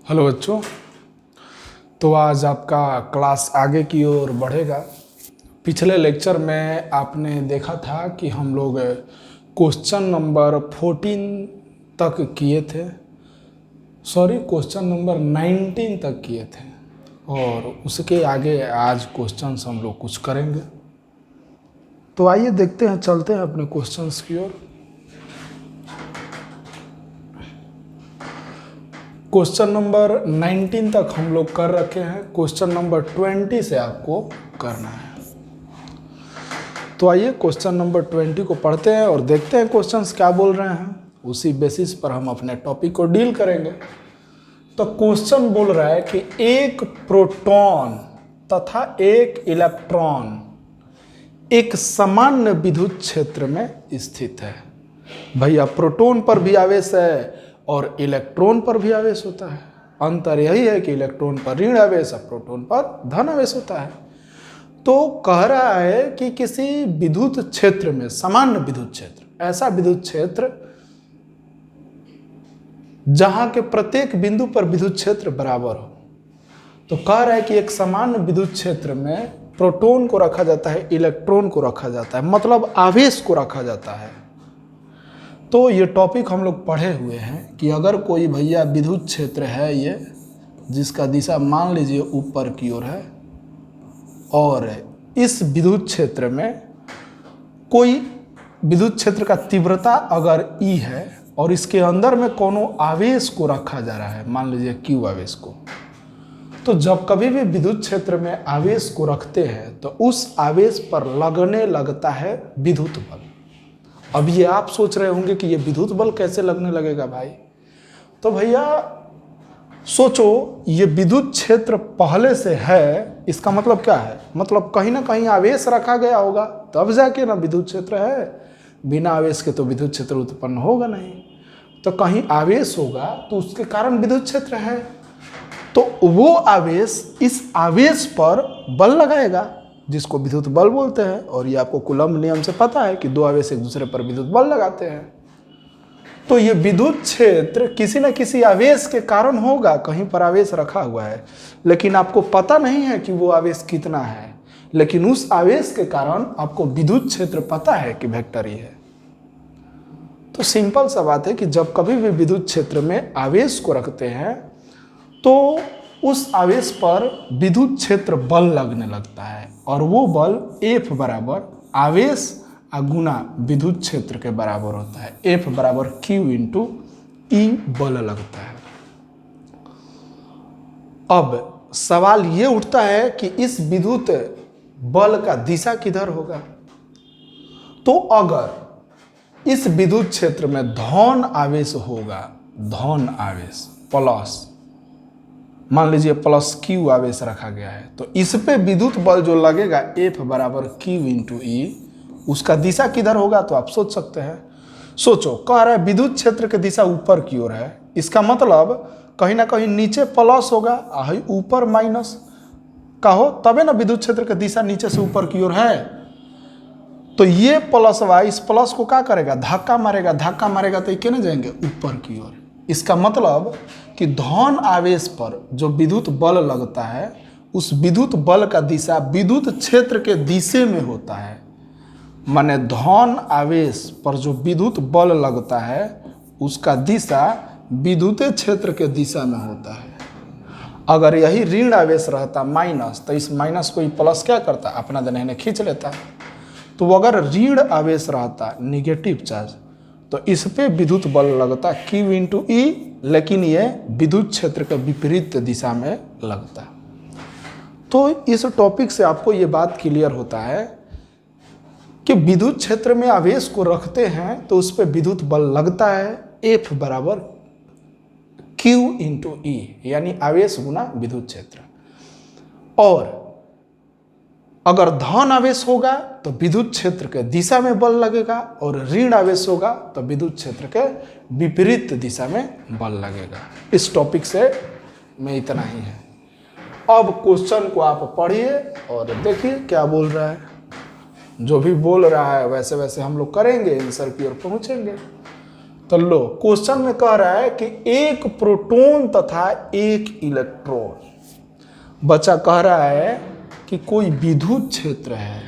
Hello बच्चों। तो आज आपका क्लास आगे की ओर बढ़ेगा। पिछले लेक्चर में आपने देखा था कि हम लोग क्वेश्चन नंबर 14 तक किए थे, क्वेश्चन नंबर 19 तक किए थे और उसके आगे आज क्वेश्चंस हम लोग कुछ करेंगे। तो आइए देखते हैं, चलते हैं अपने क्वेश्चंस की ओर। क्वेश्चन नंबर 19 तक हम लोग कर रखे हैं, क्वेश्चन नंबर 20 से आपको करना है। तो आइए क्वेश्चन नंबर 20 को पढ़ते हैं और देखते हैं क्वेश्चंस क्या बोल रहे हैं। उसी बेसिस पर हम अपने टॉपिक को डील करेंगे। तो क्वेश्चन बोल रहा है कि एक प्रोटॉन तथा एक इलेक्ट्रॉन एक सामान्य विद्युत क्षेत्र में स्थित है। भैया प्रोटॉन पर भी आवेश है और इलेक्ट्रॉन पर भी आवेश होता है। अंतर यही है कि इलेक्ट्रॉन पर ऋण आवेश और प्रोटॉन पर धन आवेश होता है। तो कह रहा है कि किसी विद्युत क्षेत्र में, सामान्य विद्युत क्षेत्र, ऐसा विद्युत क्षेत्र जहां के प्रत्येक बिंदु पर विद्युत क्षेत्र बराबर हो। तो कह रहा है कि एक सामान्य विद्युत क्षेत्र में प्रोटॉन को रखा जाता है, इलेक्ट्रॉन को रखा जाता है, मतलब आवेश को रखा जाता है। तो ये टॉपिक हम लोग पढ़े हुए हैं कि अगर कोई भैया विद्युत क्षेत्र है ये, जिसका दिशा मान लीजिए ऊपर की ओर है, और इस विद्युत क्षेत्र में कोई विद्युत क्षेत्र का तीव्रता अगर E है और इसके अंदर में कोनो आवेश को रखा जा रहा है, मान लीजिए Q आवेश को, तो जब कभी भी विद्युत क्षेत्र में आवेश को रखते हैं तो उस आवेश पर लगने लगता है विद्युत बल। अब ये आप सोच रहे होंगे कि ये विद्युत बल कैसे लगने लगेगा भाई। तो भैया सोचो, ये विद्युत क्षेत्र पहले से है, इसका मतलब क्या है? मतलब कहीं ना कहीं आवेश रखा गया होगा तब जाके ना विद्युत क्षेत्र है। बिना आवेश के तो विद्युत क्षेत्र उत्पन्न होगा नहीं। तो कहीं आवेश होगा तो उसके कारण विद्युत क्षेत्र है। तो वो आवेश इस आवेश पर बल लगाएगा, जिसको विद्युत बल बोलते हैं। और ये आपको कूलम्ब नियम से पता है कि दो आवेश एक दूसरे पर विद्युत बल लगाते हैं। तो ये विद्युत क्षेत्र किसी न किसी आवेश के कारण होगा, कहीं पर आवेश रखा हुआ है, लेकिन आपको पता नहीं है कि वो आवेश कितना है, लेकिन उस आवेश के कारण आपको विद्युत क्षेत्र पता है कि वेक्टर ही है। तो सिंपल सा बात है कि जब कभी भी विद्युत क्षेत्र में आवेश को रखते हैं तो उस आवेश पर विद्युत क्षेत्र बल लगने लगता है, और वो बल F बराबर आवेश गुना विद्युत क्षेत्र के बराबर होता है। F बराबर Q इंटू E बल लगता है। अब सवाल ये उठता है कि इस विद्युत बल का दिशा किधर होगा। तो अगर इस विद्युत क्षेत्र में धन आवेश होगा, धन आवेश प्लस, मान लीजिए प्लस Q आवेश रखा गया है, तो इस पे विद्युत बल जो लगेगा F बराबर Q इंटू E, उसका दिशा किधर होगा? तो आप सोच सकते हैं। सोचो, कह रहा है विद्युत क्षेत्र की दिशा ऊपर की ओर है, इसका मतलब कहीं ना कहीं नीचे प्लस होगा, ऊपर माइनस का हो, तबे ना विद्युत क्षेत्र की दिशा नीचे से ऊपर की ओर है। तो ये प्लस वाई इस प्लस को क्या करेगा? धक्का मारेगा, धक्का मारेगा तो ये कहने जाएंगे ऊपर की ओर। इसका मतलब कि धन आवेश पर जो विद्युत बल लगता है, उस विद्युत बल का दिशा विद्युत क्षेत्र के दिशे में होता है। माने धन आवेश पर जो विद्युत बल लगता है उसका दिशा विद्युत क्षेत्र के दिशा में होता है। अगर यही ऋण आवेश रहता माइनस, तो इस माइनस को प्लस क्या करता? अपना दहने खींच लेता। तो अगर ऋण आवेश रहता, निगेटिव चार्ज, तो इस पे विद्युत बल लगता Q इंटू E, लेकिन ये विद्युत क्षेत्र के विपरीत दिशा में लगता। तो इस टॉपिक से आपको ये बात क्लियर होता है कि विद्युत क्षेत्र में आवेश को रखते हैं तो उस पर विद्युत बल लगता है F बराबर Q इंटू E, यानी आवेश गुना विद्युत क्षेत्र। और अगर धन आवेश होगा तो विद्युत क्षेत्र के दिशा में बल लगेगा, और ऋण आवेश होगा तो विद्युत क्षेत्र के विपरीत दिशा में बल लगेगा। इस टॉपिक से में इतना ही है। अब क्वेश्चन को आप पढ़िए और देखिए क्या बोल रहा है। जो भी बोल रहा है वैसे वैसे हम लोग करेंगे, आंसर की ओर पहुंचेंगे। तो लो क्वेश्चन में कह रहा है कि एक प्रोटॉन तथा एक इलेक्ट्रॉन। बच्चा कह रहा है कि कोई विद्युत क्षेत्र है।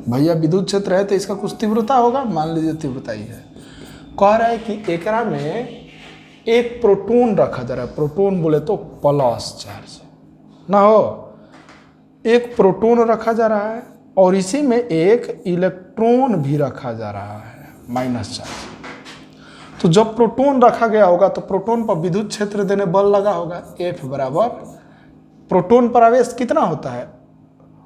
भैया विद्युत क्षेत्र है तो इसका कुछ तीव्रता होगा, मान लीजिए तीव्रता ही है। कह रहा है कि एकरा में एक प्रोटॉन रखा जा रहा है, प्रोटॉन बोले तो प्लस चार्ज ना हो, एक प्रोटॉन रखा जा रहा है और इसी में एक इलेक्ट्रॉन भी रखा जा रहा है माइनस चार्ज। तो जब प्रोटॉन रखा गया होगा तो प्रोटॉन पर विद्युत क्षेत्र देने बल लगा होगा F बराबर, प्रोटॉन पर आवेश कितना होता है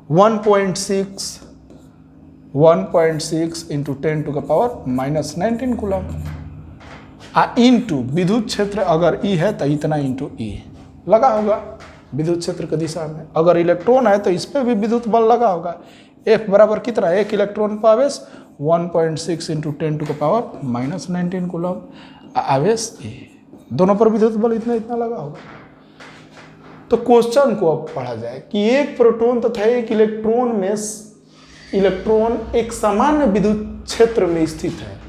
1.6 इंटू 10⁻⁻⁹ कूलम इंटू विद्युत क्षेत्र अगर E है तो इतना इंटू E लगा होगा विद्युत क्षेत्र की दिशा में। अगर इलेक्ट्रॉन है तो इस पर भी विद्युत बल लगा होगा। F बराबर कितना, एक इलेक्ट्रॉन पर आवेश 1.6 इंटू 10⁻⁻⁹ कूलम आवेश E, दोनों पर विद्युत बल इतना इतना लगा होगा। तो क्वेश्चन को अब पढ़ा जाए कि एक प्रोटॉन तथा एक इलेक्ट्रॉन में इलेक्ट्रॉन एक सामान्य विद्युत क्षेत्र में स्थित है,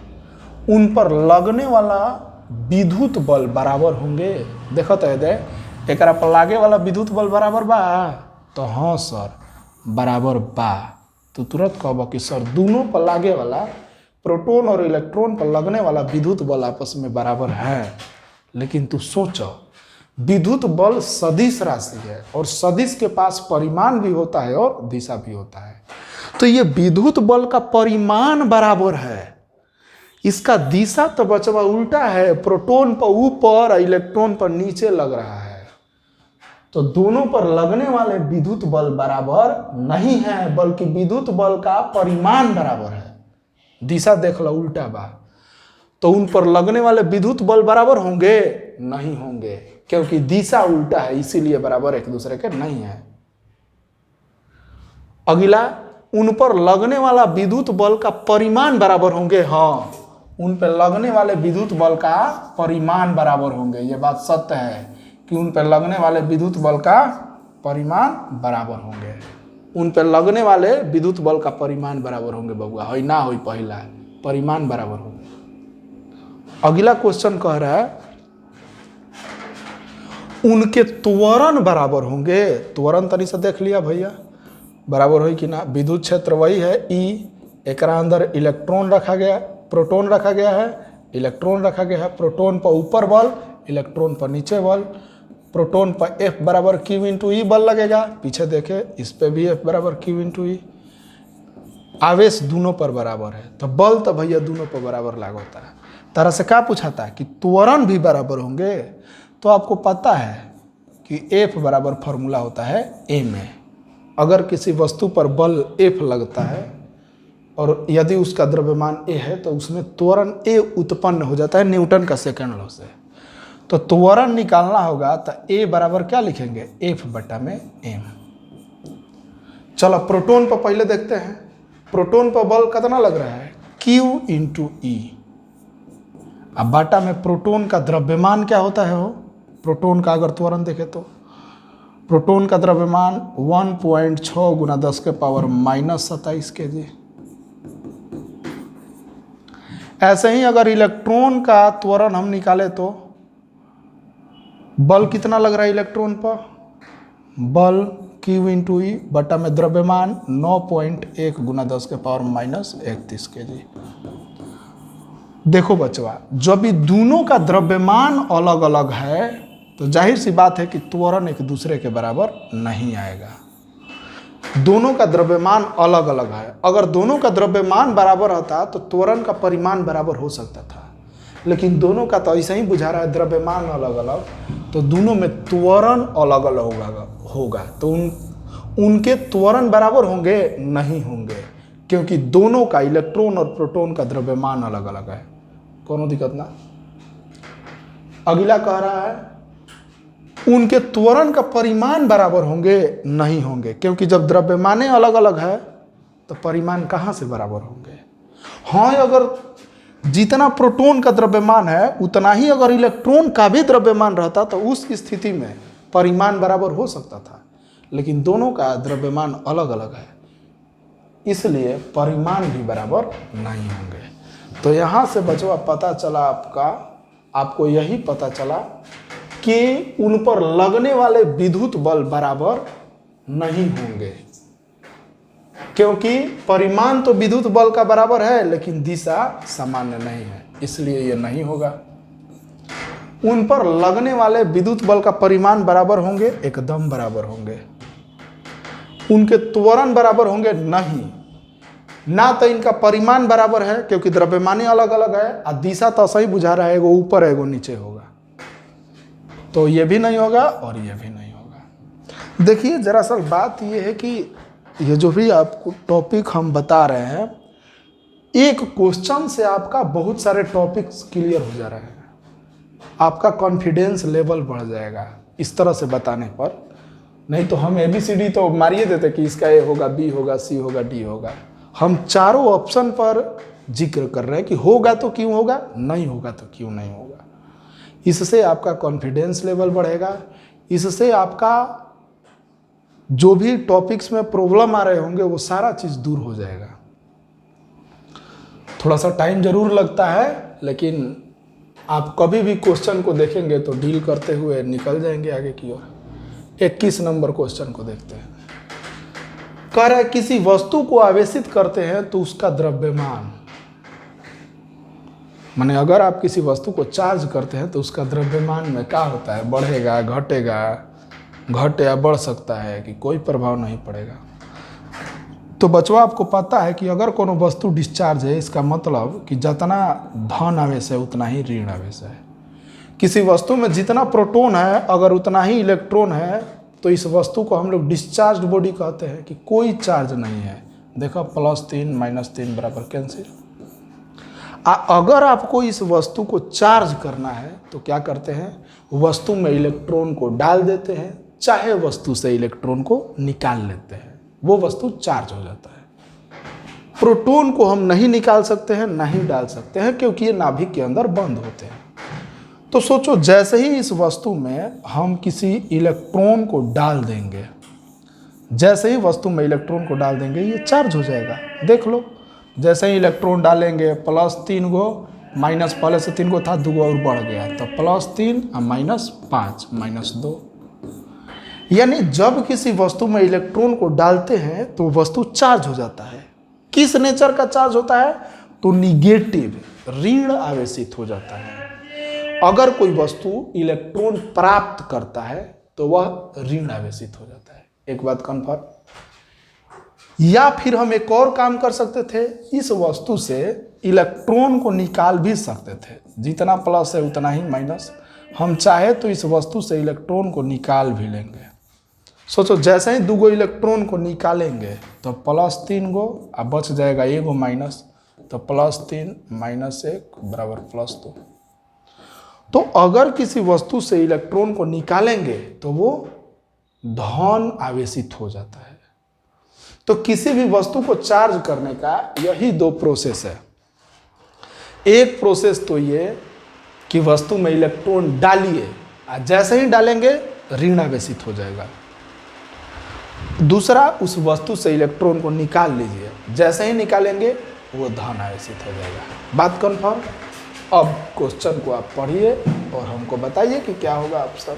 उन पर लगने वाला विद्युत बल बराबर होंगे। देखो तो दे एकरा पर लागे वाला विद्युत बल बराबर बा, तो हाँ सर बराबर बा। तो तुरंत कहब कि सर दोनों पर लागे वाला प्रोटॉन और इलेक्ट्रॉन पर लगने वाला विद्युत बल आपस में बराबर है। लेकिन तू सोचो विद्युत बल सदिश राशि है और सदिश के पास परिमाण भी होता है और दिशा भी होता है। तो ये विद्युत बल का परिमाण बराबर है, इसका दिशा तो बचवा उल्टा है, प्रोटॉन पर ऊपर और इलेक्ट्रॉन पर नीचे लग रहा है। तो दोनों पर लगने वाले विद्युत बल बराबर नहीं है, बल्कि विद्युत बल का परिमाण बराबर है। दिशा देख लो उल्टा बा, तो उन पर लगने वाले विद्युत बल बराबर होंगे नहीं होंगे, क्योंकि दिशा उल्टा है, इसीलिए बराबर एक दूसरे के नहीं है। अगला, उन पर लगने वाला विद्युत बल का परिमाण बराबर होंगे। हाँ, उन पर लगने वाले विद्युत बल का परिमाण बराबर होंगे, ये बात सत्य है कि उन पर लगने वाले विद्युत बल का परिमाण बराबर होंगे। उन पर लगने वाले विद्युत बल का परिमाण बराबर होंगे बबुआ, होई ना होई पहला परिमाण बराबर होंगे। अगला क्वेश्चन कह रहा है उनके त्वरण बराबर होंगे। त्वरण तनी से देख लिया भैया, बराबर हो कि ना। विद्युत क्षेत्र वही है E, एकरा अंदर इलेक्ट्रॉन रखा गया, प्रोटॉन रखा गया है, इलेक्ट्रॉन रखा गया है। प्रोटॉन पर ऊपर बल, इलेक्ट्रॉन पर नीचे बल। प्रोटॉन पर F बराबर Q इंटू E बल लगेगा, पीछे देखे इस पे भी F बराबर Q इंटू E। आवेश दोनों पर बराबर है, तो बल तो भैया दोनों पर बराबर लागू होता है। तरह से क्या पूछा था कि त्वरण भी बराबर होंगे, तो आपको पता है कि F बराबर फॉर्मूला होता है A में। अगर किसी वस्तु पर बल F लगता है और यदि उसका द्रव्यमान A है तो उसमें त्वरण A उत्पन्न हो जाता है न्यूटन का सेकंड लॉ से। तो त्वरण निकालना होगा तो A बराबर क्या लिखेंगे, F बटा में M। चलो प्रोटॉन पर पहले देखते हैं, प्रोटॉन पर बल कितना लग रहा है Q इंटू E। अब बाटा में प्रोटॉन का द्रव्यमान क्या होता है, हो प्रोटॉन का अगर त्वरण देखें तो प्रोटॉन का द्रव्यमान 1.6 गुना 10⁻⁻27 kg। ऐसे ही अगर इलेक्ट्रॉन का त्वरण हम निकाले तो बल कितना लग रहा है इलेक्ट्रॉन पर, बल Q इंटू E बटा में द्रव्यमान 9.1 गुना 10⁻31 kg। देखो बचवा, जब ये दोनों का द्रव्यमान अलग अलग है तो जाहिर सी बात है कि त्वरण एक दूसरे के बराबर नहीं आएगा। दोनों का द्रव्यमान अलग अलग है, अगर दोनों का द्रव्यमान बराबर होता तो त्वरण का परिमाण बराबर हो सकता था, लेकिन दोनों का तो ऐसा ही बुझा रहा है द्रव्यमान अलग अलग, तो दोनों में त्वरण अलग अलग होगा। तो उनके त्वरण बराबर होंगे नहीं होंगे, क्योंकि दोनों का इलेक्ट्रॉन और प्रोटॉन का द्रव्यमान अलग अलग है। कोनो दिक्कत ना। अगला कह रहा है उनके त्वरण का परिमाण बराबर होंगे नहीं होंगे, क्योंकि जब द्रव्यमानें अलग अलग है तो परिमाण कहाँ से बराबर होंगे। हाँ, अगर जितना प्रोटॉन का द्रव्यमान है उतना ही अगर इलेक्ट्रॉन का भी द्रव्यमान रहता तो उस स्थिति में परिमाण बराबर हो सकता था, लेकिन दोनों का द्रव्यमान अलग अलग है, इसलिए परिमाण भी बराबर नहीं होंगे। तो यहाँ से बचवा पता चला आपको यही पता चला कि उन पर लगने वाले विद्युत बल बराबर नहीं होंगे, क्योंकि परिमाण तो विद्युत बल का बराबर है लेकिन दिशा सामान्य नहीं है, इसलिए ये नहीं होगा। उन पर लगने वाले विद्युत बल का परिमाण बराबर होंगे, एकदम बराबर होंगे। उनके त्वरण बराबर होंगे नहीं, ना तो इनका परिमाण बराबर है क्योंकि द्रव्यमानी अलग अलग है और दिशा तो सही बुझा रहा है, वो ऊपर है वो नीचे होगा, तो ये भी नहीं होगा और ये भी नहीं होगा। देखिए दरअसल बात ये है कि ये जो भी आपको टॉपिक हम बता रहे हैं, एक क्वेश्चन से आपका बहुत सारे टॉपिक्स क्लियर हो जा रहे हैं, आपका कॉन्फिडेंस लेवल बढ़ जाएगा इस तरह से बताने पर। नहीं तो हम ABCD तो मारिए देते कि इसका A होगा, B होगा, C होगा, D होगा। हम चारों ऑप्शन पर जिक्र कर रहे हैं कि होगा तो क्यों होगा, नहीं होगा तो क्यों नहीं होगा। इससे आपका कॉन्फिडेंस लेवल बढ़ेगा, इससे आपका जो भी टॉपिक्स में प्रॉब्लम आ रहे होंगे वो सारा चीज़ दूर हो जाएगा। थोड़ा सा टाइम जरूर लगता है, लेकिन आप कभी भी क्वेश्चन को देखेंगे तो डील करते हुए निकल जाएंगे आगे की ओर। 21 नंबर क्वेश्चन को देखते हैं। कह रहा है किसी वस्तु को आवेशित करते हैं तो उसका द्रव्यमान, माने अगर आप किसी वस्तु को चार्ज करते हैं तो उसका द्रव्यमान में क्या होता है, बढ़ेगा, घटेगा, घटे या बढ़ सकता है कि कोई प्रभाव नहीं पड़ेगा। तो बचवा आपको पता है कि अगर कोनो वस्तु डिस्चार्ज है, इसका मतलब कि जितना धन आवेश है उतना ही ऋण आवेश है। किसी वस्तु में जितना प्रोटॉन है अगर उतना ही इलेक्ट्रॉन है तो इस वस्तु को हम लोग डिस्चार्ज बॉडी कहते हैं कि कोई चार्ज नहीं है। देखो +3 -3 बराबर कैंसिल। अगर आपको इस वस्तु को चार्ज करना है तो क्या करते हैं, वस्तु में इलेक्ट्रॉन को डाल देते हैं, चाहे वस्तु से इलेक्ट्रॉन को निकाल लेते हैं, वो वस्तु चार्ज हो जाता है। प्रोटॉन को हम नहीं निकाल सकते हैं, नहीं डाल सकते हैं, क्योंकि ये नाभिक के अंदर बंद होते हैं। तो सोचो जैसे ही इस वस्तु में हम किसी इलेक्ट्रॉन को डाल देंगे, जैसे ही वस्तु में इलेक्ट्रॉन को डाल देंगे ये चार्ज हो जाएगा। देख लो, जैसे ही इलेक्ट्रॉन डालेंगे +3 गो, माइनस पहले से 3 गो था, 2 गो और बढ़ गया, तो +3 और -5 -2। यानी जब किसी वस्तु में इलेक्ट्रॉन को डालते हैं तो वस्तु चार्ज हो जाता है। किस नेचर का चार्ज होता है, तो निगेटिव, ऋण आवेशित हो जाता है। अगर कोई वस्तु इलेक्ट्रॉन प्राप्त करता है तो वह ऋण आवेशित हो जाता है। एक बात कंफर्म। या फिर हम एक और काम कर सकते थे, इस वस्तु से इलेक्ट्रॉन को निकाल भी सकते थे, जितना प्लस है उतना ही माइनस। हम चाहे तो इस वस्तु से इलेक्ट्रॉन को निकाल भी लेंगे। सोचो जैसे ही 2 गो इलेक्ट्रॉन को निकालेंगे तो +3 गो, अब बच जाएगा 1 गो माइनस, तो +3 -1 बराबर +2। तो अगर किसी वस्तु से इलेक्ट्रॉन को निकालेंगे तो वो धन आवेशित हो जाता है। तो किसी भी वस्तु को चार्ज करने का यही 2 प्रोसेस है। एक प्रोसेस तो ये कि वस्तु में इलेक्ट्रॉन डालिए, जैसे ही डालेंगे ऋण आवेशित हो जाएगा। दूसरा, उस वस्तु से इलेक्ट्रॉन को निकाल लीजिए, जैसे ही निकालेंगे वो धन आवेशित हो जाएगा। बात कंफर्म। अब क्वेश्चन को आप पढ़िए और हमको बताइए कि क्या होगा। आप सब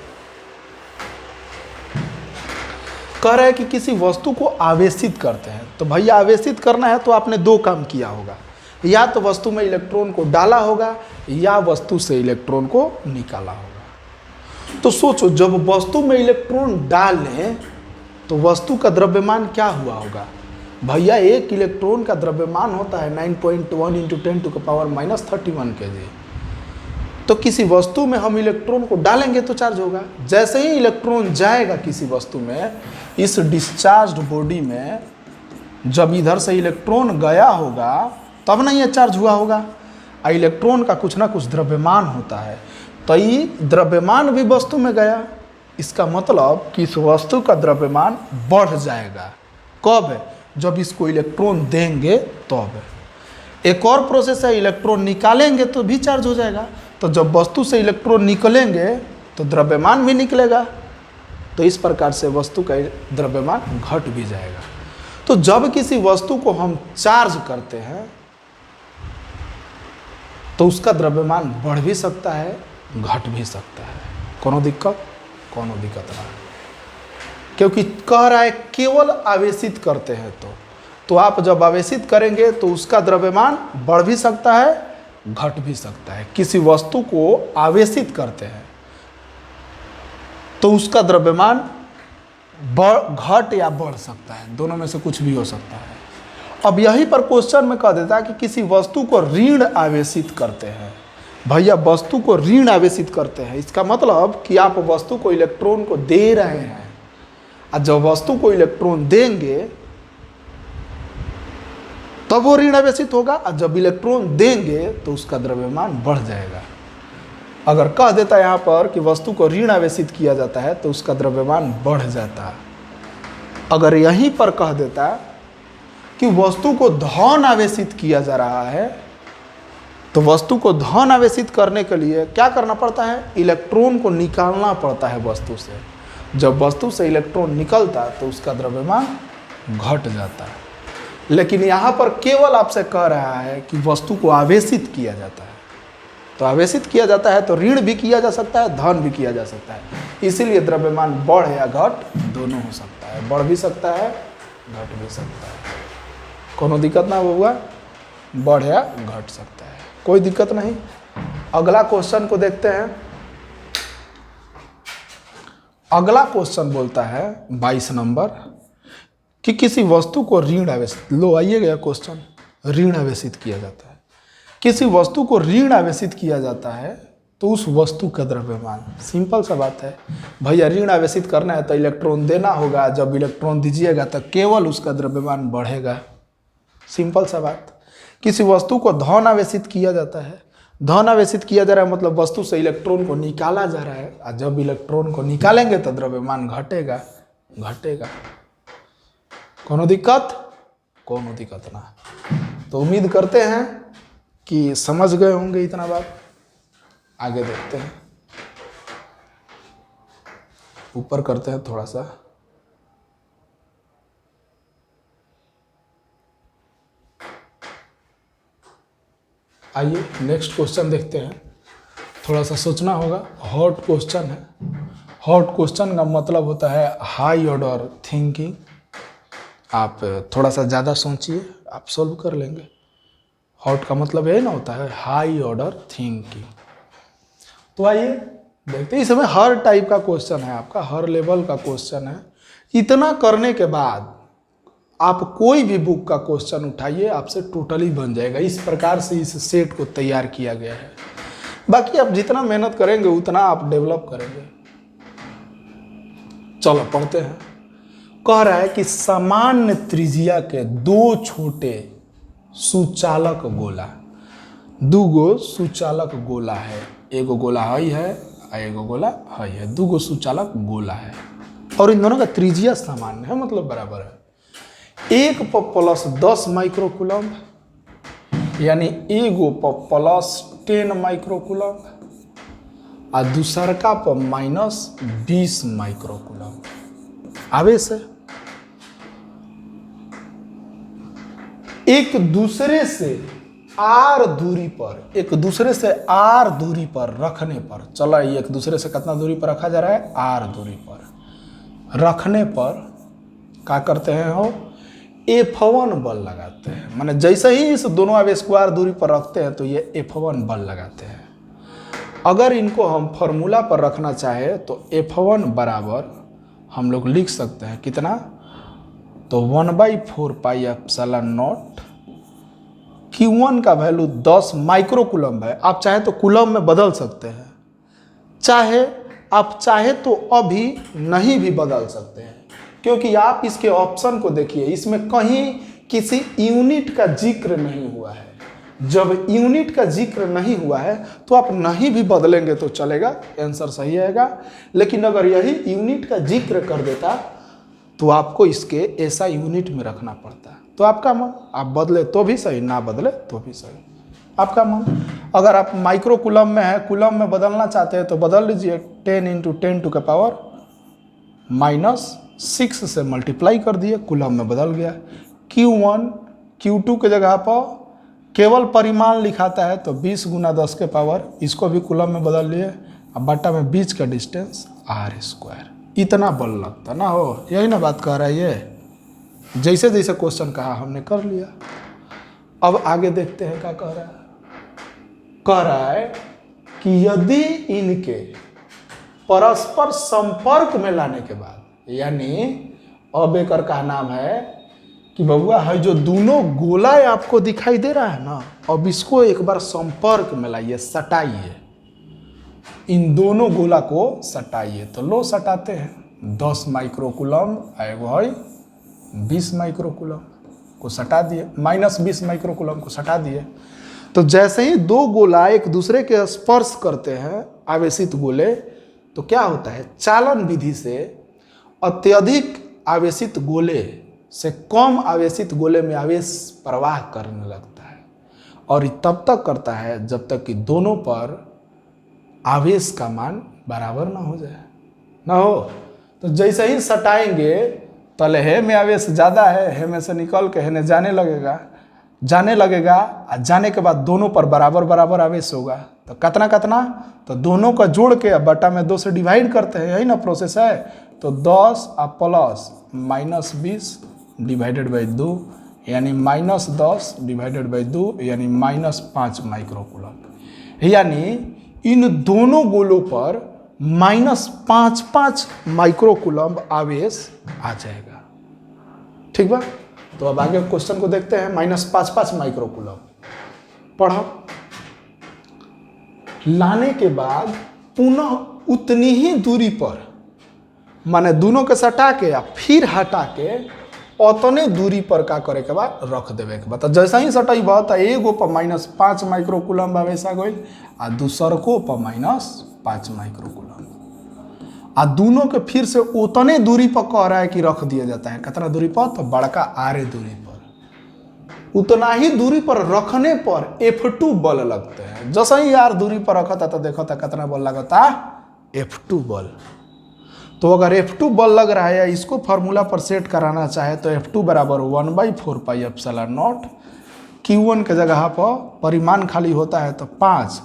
कह रहे हैं कि किसी वस्तु को आवेशित करते हैं, तो भैया आवेशित करना है तो आपने 2 काम किया होगा, या तो वस्तु में इलेक्ट्रॉन को डाला होगा या वस्तु से इलेक्ट्रॉन को निकाला होगा। तो सोचो जब वस्तु में इलेक्ट्रॉन डालें तो वस्तु का द्रव्यमान क्या हुआ होगा। भैया 1 इलेक्ट्रॉन का द्रव्यमान होता है 9.1 × 10⁻31 kg। तो किसी वस्तु में हम इलेक्ट्रॉन को डालेंगे तो चार्ज होगा। जैसे ही इलेक्ट्रॉन जाएगा किसी वस्तु में, इस डिस्चार्ज्ड बॉडी में जब इधर से इलेक्ट्रॉन गया होगा तब ना ये चार्ज हुआ होगा। इलेक्ट्रॉन का कुछ ना कुछ द्रव्यमान होता है, तो ये द्रव्यमान भी वस्तु में गया। इसका मतलब कि इस वस्तु का द्रव्यमान बढ़ जाएगा। कब? जब इसको इलेक्ट्रॉन देंगे तब। एक और प्रोसेस है, इलेक्ट्रॉन निकालेंगे तो भी चार्ज हो जाएगा। तो जब वस्तु से इलेक्ट्रॉन निकलेंगे तो द्रव्यमान भी निकलेगा, तो इस प्रकार से वस्तु का द्रव्यमान घट भी जाएगा। तो जब किसी वस्तु को हम चार्ज करते हैं तो उसका द्रव्यमान बढ़ भी सकता है, घट भी सकता है। कोनो दिक्कत ना, क्योंकि कह रहा है केवल आवेशित करते हैं तो आप जब आवेशित करेंगे तो उसका द्रव्यमान बढ़ भी सकता है, घट भी सकता है। किसी वस्तु को आवेशित करते हैं तो उसका द्रव्यमान घट या बढ़ सकता है, दोनों में से कुछ भी हो सकता है। अब यहीं पर क्वेश्चन में कह देता है कि किसी वस्तु को ऋण आवेशित करते हैं। भैया वस्तु को ऋण आवेशित करते हैं, इसका मतलब कि आप वस्तु को इलेक्ट्रॉन को दे रहे हैं, और जब वस्तु को इलेक्ट्रॉन देंगे तब वो ऋण आवेशित होगा, और जब इलेक्ट्रॉन देंगे तो उसका द्रव्यमान बढ़ जाएगा। अगर कह देता है यहाँ पर कि वस्तु को ऋण आवेशित किया जाता है तो उसका द्रव्यमान बढ़ जाता है। अगर यहीं पर कह देता कि वस्तु को धन आवेशित किया जा रहा है तो वस्तु को धन आवेशित करने के लिए क्या करना पड़ता है, इलेक्ट्रॉन को निकालना पड़ता है वस्तु से। जब वस्तु से इलेक्ट्रॉन निकलता है तो उसका द्रव्यमान घट जाता है। लेकिन यहाँ पर केवल आपसे कह रहा है कि वस्तु को आवेशित किया जाता है, तो आवेशित किया जाता है तो ऋण भी किया जा सकता है, धन भी किया जा सकता है। इसीलिए द्रव्यमान बढ़ या घट दोनों हो सकता है, बढ़ भी सकता है, घट भी सकता है। कोनो दिक्कत ना हुआ, बढ़ या घट सकता है, कोई दिक्कत नहीं। अगला क्वेश्चन को देखते हैं। अगला क्वेश्चन बोलता है 22 नंबर कि किसी वस्तु को ऋण आवेशित, लो आइए गया क्वेश्चन, ऋण आवेशित किया जाता है। किसी वस्तु को ऋण आवेशित किया जाता है तो उस वस्तु का द्रव्यमान, सिंपल सा बात है भैया, ऋण आवेशित करना है तो इलेक्ट्रॉन देना होगा, जब इलेक्ट्रॉन दीजिएगा तो केवल उसका द्रव्यमान बढ़ेगा, सिंपल सा बात। किसी वस्तु को धन आवेशित किया जाता है, धन आवेशित किया जा रहा है मतलब वस्तु से इलेक्ट्रॉन को निकाला जा रहा है, और जब इलेक्ट्रॉन को निकालेंगे तो द्रव्यमान घटेगा। कोनो दिक्कत ना। तो उम्मीद करते हैं कि समझ गए होंगे इतना बात। आगे देखते हैं, ऊपर करते हैं थोड़ा सा। आइए नेक्स्ट क्वेश्चन देखते हैं। थोड़ा सा सोचना होगा, हॉट क्वेश्चन है। हॉट क्वेश्चन का मतलब होता है हाई ऑर्डर थिंकिंग। आप थोड़ा सा ज़्यादा सोचिए, आप सॉल्व कर लेंगे। हॉट का मतलब यही ना होता है, हाई ऑर्डर थिंकिंग। तो आइए देखते हैं। इसमें हर टाइप का क्वेश्चन है आपका, हर लेवल का क्वेश्चन है। इतना करने के बाद आप कोई भी बुक का क्वेश्चन उठाइए, आपसे टोटली बन जाएगा। इस प्रकार से इस सेट को तैयार किया गया है। बाकी आप जितना मेहनत करेंगे उतना आप डेवलप करेंगे। चलो पढ़ते हैं। कह रहा है कि सामान्य त्रिज्या के दो छोटे सुचालक गोला, दूगो सुचालक गोला है, एगो गोला हई है और एगो गोला हई है, दूगो सुचालक गोला है और इन दोनों का त्रिज्या सामान्य है, मतलब बराबर है। एक पर प्लस 10 माइक्रोकूलम यानी एगो पर प्लस 10 माइक्रोकूलम और दूसरका पर माइनस 20 माइक्रोकूलम आवेश है। एक दूसरे से आर दूरी पर रखने पर, चलो एक दूसरे से कितना दूरी पर रखा जा रहा है, आर दूरी पर रखने पर क्या करते हैं हो, F1 बल लगाते हैं। माने जैसे ही इस दोनों आवेश को आर दूरी पर रखते हैं तो ये F1 बल लगाते हैं। अगर इनको हम फॉर्मूला पर रखना चाहे तो F1 बराबर हम लोग लिख सकते हैं कितना, तो 1/4 पाई एप्सिलॉन नॉट। Q1 का वैल्यू 10 माइक्रोकूलम है। आप चाहे तो कूलम में बदल सकते हैं, आप चाहे तो अभी नहीं भी बदल सकते हैं, क्योंकि आप इसके ऑप्शन को देखिए, इसमें कहीं किसी यूनिट का जिक्र नहीं हुआ है। जब यूनिट का जिक्र नहीं हुआ है तो आप नहीं भी बदलेंगे तो चलेगा, आंसर सही आएगा। लेकिन अगर यही यूनिट का जिक्र कर देता तो आपको इसके ऐसा यूनिट में रखना पड़ता। तो आपका मन, आप बदले तो भी सही, ना बदले तो भी सही, आपका मन। अगर आप माइक्रोकूलम में है, कूलम में बदलना चाहते हैं तो बदल लीजिए। 10 × 10⁻⁻⁶ से मल्टीप्लाई कर दिए, कूलम में बदल गया। Q1 Q2 के जगह पर केवल परिमाण लिखाता है तो 20 गुना 10 के पावर, इसको भी कूलम में बदल लिए, अब बट्टा में बीच का डिस्टेंस r², इतना बल लगता ना हो, यही ना बात कह रहा है ये। जैसे जैसे क्वेश्चन कहा हमने कर लिया। अब आगे देखते हैं क्या कह रहा है। कह रहा है कि यदि इनके परस्पर संपर्क में लाने के बाद, यानी अब एक का नाम है कि बबुआ है जो दोनों गोला आपको दिखाई दे रहा है ना, अब इसको एक बार संपर्क में लाइए, सटाइए, इन दोनों गोला को सटाइए। तो लो सटाते हैं, 10 माइक्रोकूलम आएगा है 20 माइक्रोकूलम को सटा दिए, -20 माइक्रोकूलम को सटा दिए। तो जैसे ही दो गोला एक दूसरे के स्पर्श करते हैं आवेशित गोले, तो क्या होता है, चालन विधि से अत्यधिक आवेशित गोले से कम आवेशित गोले में आवेश प्रवाह करने लगता है, और तब तक करता है जब तक कि दोनों पर आवेश का मान बराबर ना हो जाए, ना हो। तो जैसे ही सटाएंगे तले हे में आवेश ज़्यादा है, हे में से निकल के हेने जाने लगेगा, और जाने के बाद दोनों पर बराबर बराबर आवेश होगा। तो कितना कितना, तो दोनों का जोड़ के बटा में 2 से डिवाइड करते हैं, यही ना प्रोसेस है। तो 10 और प्लस -20 डिवाइडेड बाई 2, यानी -10 डिवाइडेड बाई 2, यानी -5 माइक्रोकूलम। यानी इन दोनों गोलों पर -5 माइक्रोकूलम आवेश आ जाएगा। ठीक बा। तो अब आगे क्वेश्चन को देखते हैं। -5 माइक्रोकूलम पढ़ो, लाने के बाद पुनः उतनी ही दूरी पर, माने दोनों के सटा के या फिर हटा के उतने दूरी पर का करे के बाद रख देवे के बाद, जैसा ही सटाई बहुत एगो पर -5 माइक्रोकूलम आवेश आ गई, आ दूसरको पर -5 माइक्रोकूलम, आ दोनों के फिर से उतने दूरी पर कह रहा है कि रख दिया जाता है। कितना दूरी पर, तो बड़का आरे दूरी पर, उतना ही दूरी पर रखने पर F2 बल लगते हैं। जैसे ही यार दूरी पर रखा था तो देखो था कितना बल लगता, F2 बल। तो अगर F2 बल लग रहा है या इसको फार्मूला पर सेट कराना चाहे तो F2 बराबर 1/4πε0, Q1 के जगह पर परिमाण खाली होता है तो 5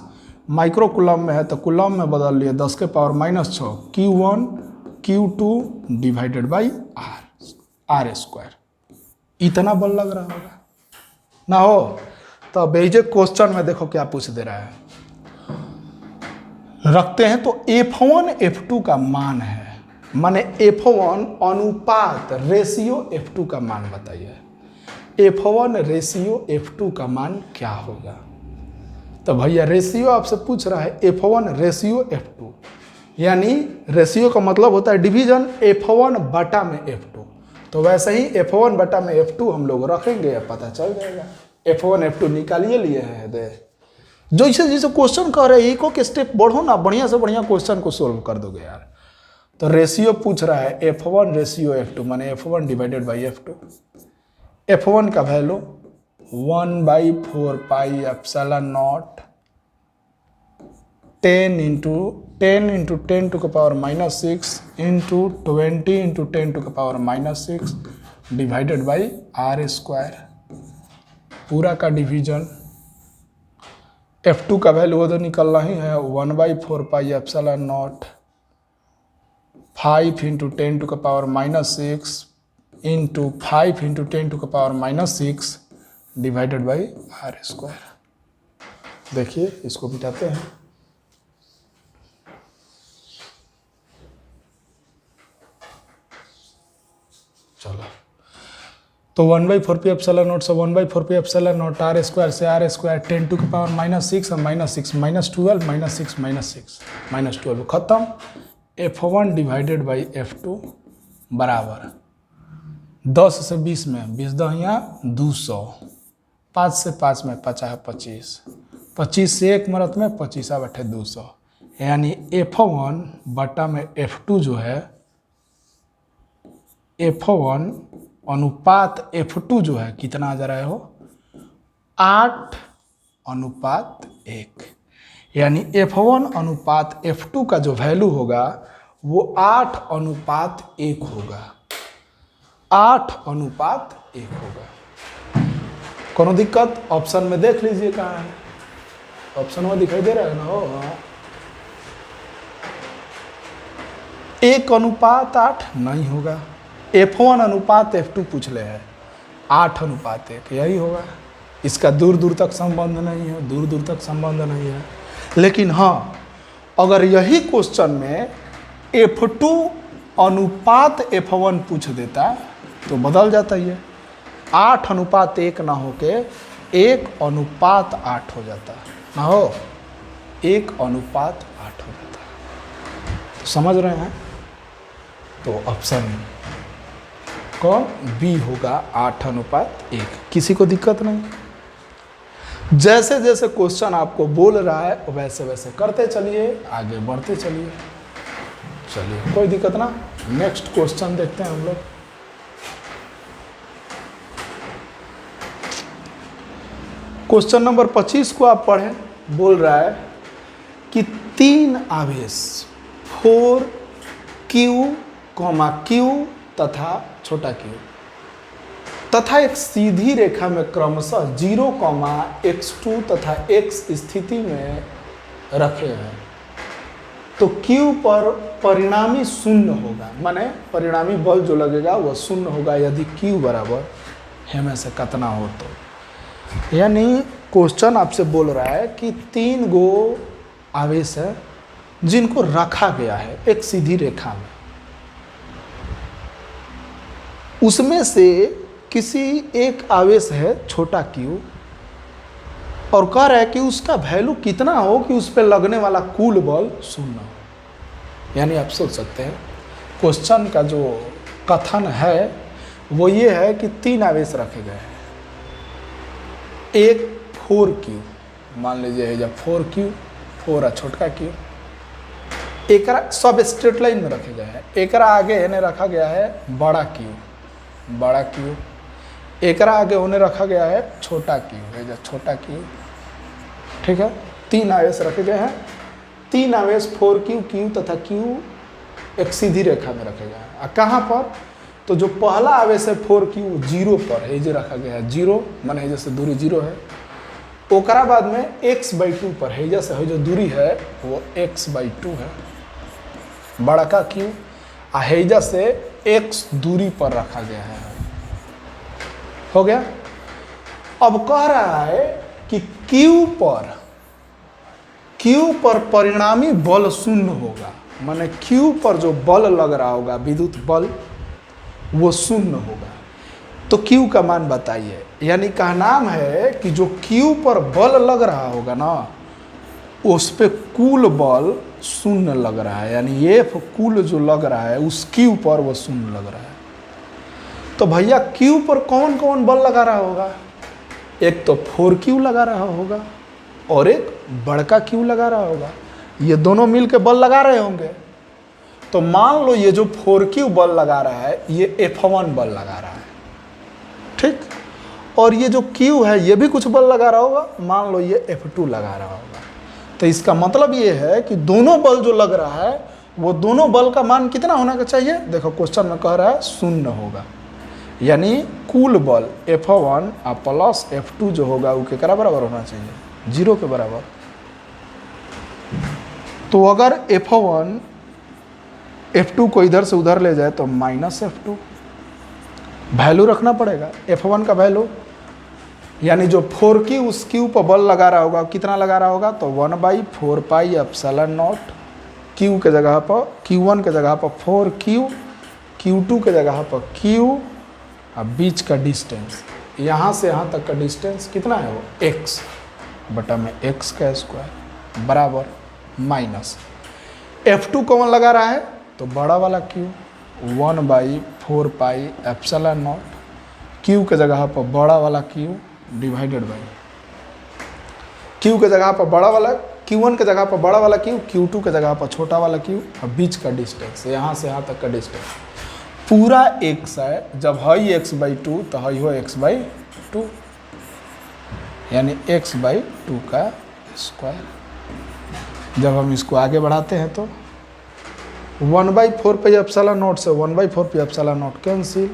माइक्रोकूलम में है तो कूलम में बदल लिए 10 के power -6, Q1 Q2 divided by r², इतना बल लग रहा होगा ना हो। तो बेजे क्वेश्चन में देखो क्या पूछ दे रहा है, रखते हैं तो F1 F2 का मान है, माने F1 अनुपात रेशियो F2 का मान बताइए। F1 रेशियो F2 का मान क्या होगा। तो भैया रेशियो आपसे पूछ रहा है, F1 रेशियो F2, यानी रेशियो का मतलब होता है डिवीजन, F1 बटा में F2। तो वैसे ही F1 बटा में F2 हम लोग रखेंगे, पता चल जाएगा। F1 F2 निकालिए लिए हैं दे, जैसे जैसे क्वेश्चन कह रहे हैं, एक स्टेप बढ़ो ना, बढ़िया से बढ़िया क्वेश्चन को सोल्व कर दोगे यार। तो रेशियो पूछ रहा है F1 रेशियो F2, माने F1 divided by F2। F1 का value 1/4πε0 10 × 10⁻6 into 20 × 10⁻6 divided by r², पूरा का डिवीजन। F2 का वैल्यू तो निकलना ही है 1/4πε0 5 × 10⁻6 इंटू 5 × 10⁻6 डिवाइडेड बाई r²। देखिए इसको मिटाते हैं, चलो। तो 1/4πε0 से 1/4πε0 r² से r² 10⁻6 और -6 -12 खत्म। F1 डिवाइडेड बाई F2 बराबर 10 से 20 में 20 दहिया 200, 5 से 5 में 50 25, 25 से 1 मरत में 25 बैठे 200, यानी F1 बटा में F2 जो है, F1 अनुपात F2 जो है कितना आ जा रहा है हो, 8:1, यानी F1 अनुपात F2 का जो वैल्यू होगा वो 8:1 होगा, 8:1 होगा। कोनो दिक्कत? ऑप्शन में देख लीजिए कहाँ है, ऑप्शन में दिखाई दे रहा है ना। हो 1:8 नहीं होगा। F1 अनुपात F2 पूछ ले है, 8:1 यही होगा। इसका दूर दूर तक संबंध नहीं है, दूर दूर तक संबंध नहीं है। लेकिन हाँ, अगर यही क्वेश्चन में F2 अनुपात F1 पूछ देता तो बदल जाता ये, 8:1 ना होके 1:8 हो जाता, ना हो 1:8 हो जाता। तो समझ रहे हैं? तो ऑप्शन कौन? बी होगा, 8:1। किसी को दिक्कत नहीं? जैसे जैसे क्वेश्चन आपको बोल रहा है वैसे वैसे करते चलिए, आगे बढ़ते चलिए। चलिए कोई दिक्कत ना। नेक्स्ट क्वेश्चन देखते हैं हम लोग। क्वेश्चन नंबर 25 को आप पढ़ें। बोल रहा है कि 3 आवेश 4q, q तथा छोटा q तथा एक सीधी रेखा में क्रमशः 0, x2 तथा x स्थिति में रखे हैं, तो q पर परिणामी शून्य होगा। माने परिणामी बल जो लगेगा वह शून्य होगा यदि q बराबर है में से कितना हो तो। यानी क्वेश्चन आपसे बोल रहा है कि 3 गो आवेश है जिनको रखा गया है एक सीधी रेखा में, उसमें से किसी एक आवेश है छोटा q और कह रहा है कि उसका वैल्यू कितना हो कि उस पर लगने वाला कुल बल शून्य हो। यानी आप सोच सकते हैं क्वेश्चन का जो कथन है वो ये है कि 3 आवेश रखे गए हैं, एक 4q, मान लीजिए है जब 4q, 4 छोटा q, एक सब स्ट्रेट लाइन में रखे गए हैं। एक आगे इन्हें रखा गया है बड़ा q, एक आगे उन्हें रखा गया है छोटा q, है जब छोटा q। ठीक है, 3 आवेश रखे गए हैं। 3 आवेश 4q, q तथा q एक सीधी रेखा में रखे गए हैं। कहाँ पर? तो जो पहला आवेश है 4q 0 पर है, जो रखा गया है 0, माने जैसे दूरी 0 है। ओकरा बाद में x/2 पर है, जैसे है जो दूरी है वो x/2 है, बड़ा का q हेजा से x दूरी पर रखा गया है। हो गया। अब कह रहा है कि q पर परिणामी बल शून्य होगा, माने q पर जो बल लग रहा होगा विद्युत बल वो शून्य होगा। तो q का मान बताइए। यानी का नाम है कि जो q पर बल लग रहा होगा ना उस पे कुल बल शून्य लग रहा है, यानी F कुल जो लग रहा है उस q पर वो शून्य लग रहा है। तो भैया q पर कौन कौन बल लगा रहा होगा? एक तो 4q लगा रहा होगा और एक बड़का q लगा रहा होगा, ये दोनों मिलके बल लगा रहे होंगे। तो मान लो ये जो 4q बल लगा रहा है ये F1 बल लगा रहा है, ठीक, और ये जो q है ये भी कुछ बल लगा रहा होगा, मान लो ये F2 लगा रहा होगा। तो इसका मतलब ये है कि दोनों बल जो लग रहा है वो दोनों बल का मान कितना होना चाहिए? देखो क्वेश्चन में कह रहा है शून्य होगा, यानी कुल बल F1 प्लस F2 जो होगा वो केकरा बराबर होना चाहिए? 0 के बराबर। तो अगर F1 F2 को इधर से उधर ले जाए तो माइनस F2 वैल्यू रखना पड़ेगा, F1 का वैल्यू। यानी जो 4q उस q पर बल लगा रहा होगा कितना लगा रहा होगा? तो 1/4 पाई एप्सिलॉन नॉट, q के जगह पर q1 के जगह पर 4q, q2 के जगह पर q, अब बीच का डिस्टेंस यहाँ से यहाँ तक का डिस्टेंस कितना है? वो x बटा में x का स्क्वायर बराबर माइनस F2 कौन लगा रहा है? तो बड़ा वाला q, 1/4 pi epsilon not, q के जगह पर बड़ा वाला q डिवाइडेड बाई q के जगह पर बड़ा वाला, q1 के जगह पर बड़ा वाला q, q2 के जगह पर छोटा वाला q, और बीच का डिस्टेंस यहाँ से यहाँ तक का डिस्टेंस पूरा x है। जब है x/2 तो है हो x/2, यानी x/2 का स्क्वायर। जब हम इसको आगे बढ़ाते हैं तो 1/4 पे एप्सिलॉन नॉट से 1/4 पे एप्सिलॉन नॉट कैंसिल,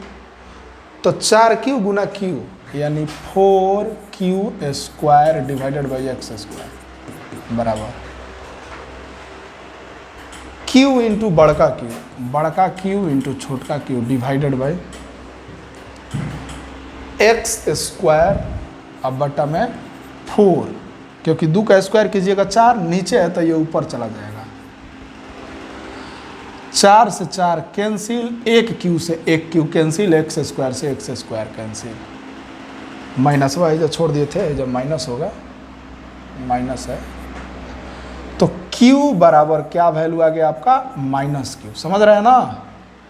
तो 4q गुना q यानी 4q² डिवाइडेड बाई x² बराबर q इंटू बड़का q इंटू छोटका q डिवाइडेड बाई x² अब बटा में 4, क्योंकि 2 का स्क्वायर कीजिएगा 4, नीचे है तो ये ऊपर चला जाएगा। 4 से 4 कैंसिल, 1q से 1q कैंसिल, x² से x² कैंसिल, माइनस वाई जो छोड़ दिए थे, जब माइनस होगा माइनस है तो q बराबर क्या वैल्यू आ गया आपका -q। समझ रहे हैं ना?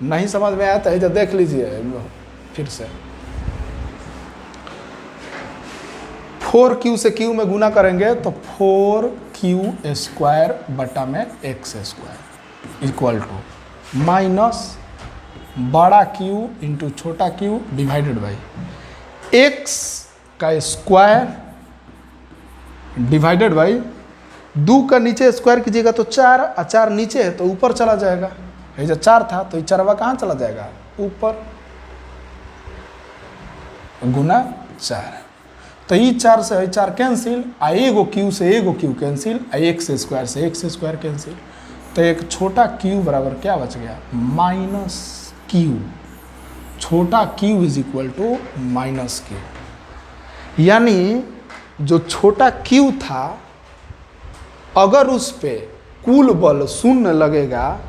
नहीं समझ में आया तो देख लीजिए फिर से। 4q से q में गुना करेंगे तो 4q² बटा में x² इक्वल टू माइनस बड़ा q इंटू छोटा q डिवाइडेड बाई x का स्क्वायर डिवाइडेड बाई 2 का नीचे स्क्वायर कीजिएगा तो 4, और 4 नीचे है तो ऊपर चला जाएगा। ये जो 4 था तो ये 4वां कहाँ चला जाएगा? ऊपर, गुना 4। तो ये 4 से 4 कैंसिल, आ एगो q से एगो q कैंसिल, आ x² से x² कैंसिल, तो एक छोटा q बराबर क्या बच गया? -q। छोटा q is equal to -q, यानी जो छोटा q था अगर उस पे कुल बल 0 लगेगा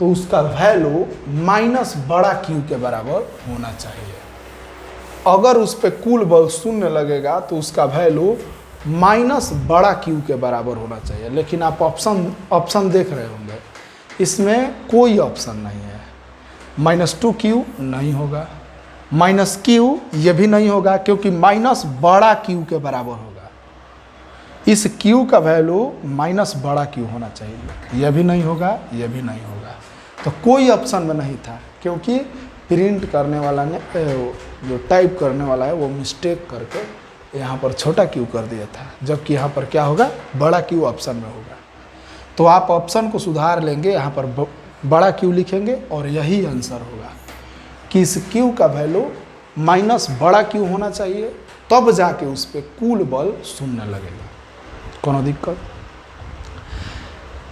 तो उसका वैल्यू माइनस बड़ा q के बराबर होना चाहिए। अगर उस पे कुल बल 0 लगेगा तो उसका वैल्यू माइनस बड़ा q के बराबर होना चाहिए। लेकिन आप ऑप्शन देख रहे होंगे, इसमें कोई ऑप्शन नहीं है। -2q नहीं होगा, -q ये भी नहीं होगा, क्योंकि माइनस बड़ा q के बराबर होगा। इस q का वैल्यू माइनस बड़ा q होना चाहिए, यह भी नहीं होगा, यह भी नहीं होगा। तो कोई ऑप्शन में नहीं था, क्योंकि प्रिंट करने वाला ने, जो टाइप करने वाला है, वो मिस्टेक करके यहाँ पर छोटा q कर दिया था, जबकि यहाँ पर क्या होगा? बड़ा q ऑप्शन में होगा। तो आप ऑप्शन को सुधार लेंगे, यहाँ पर बड़ा q लिखेंगे और यही आंसर होगा कि इस q का वैल्यू माइनस बड़ा q होना चाहिए, तब जाके उस पर कुल बल 0 लगेगा। कोनो दिक्कत?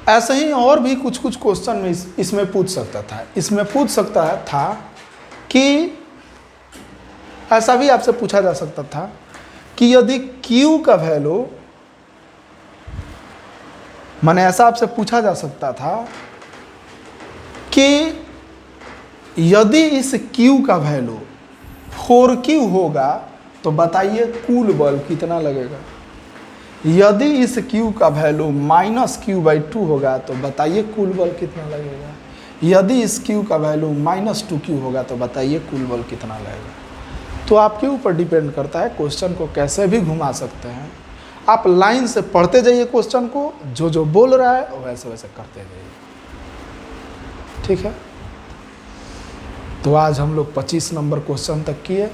ऐसे ही और भी कुछ क्वेश्चन में इसमें पूछ सकता था। इसमें पूछ सकता था कि ऐसा भी आपसे पूछा जा सकता था कि यदि q का वैल्यू, माने ऐसा आपसे पूछा जा सकता था कि यदि इस q का वैल्यू 4q होगा तो बताइए कुल बल कितना लगेगा। यदि इस q का वैल्यू -q/2 होगा तो बताइए कुल बल कितना लगेगा। यदि इस q का वैल्यू -2q होगा तो बताइए कुल बल कितना लगेगा। तो आपके ऊपर डिपेंड करता है, क्वेश्चन को कैसे भी घुमा सकते हैं। आप लाइन से पढ़ते जाइए क्वेश्चन को, जो जो बोल रहा है वैसे वैसे करते जाइए, ठीक है। तो आज हम लोग 25 नंबर क्वेश्चन तक किए।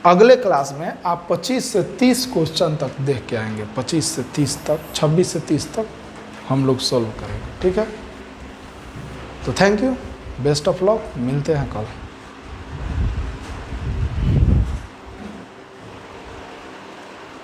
अगले क्लास में आप 25 से 30 क्वेश्चन तक देख के आएंगे। 25 से 30 तक, 26 से 30 तक हम लोग सॉल्व करेंगे, ठीक है। तो thank you, best of luck, मिलते हैं कल।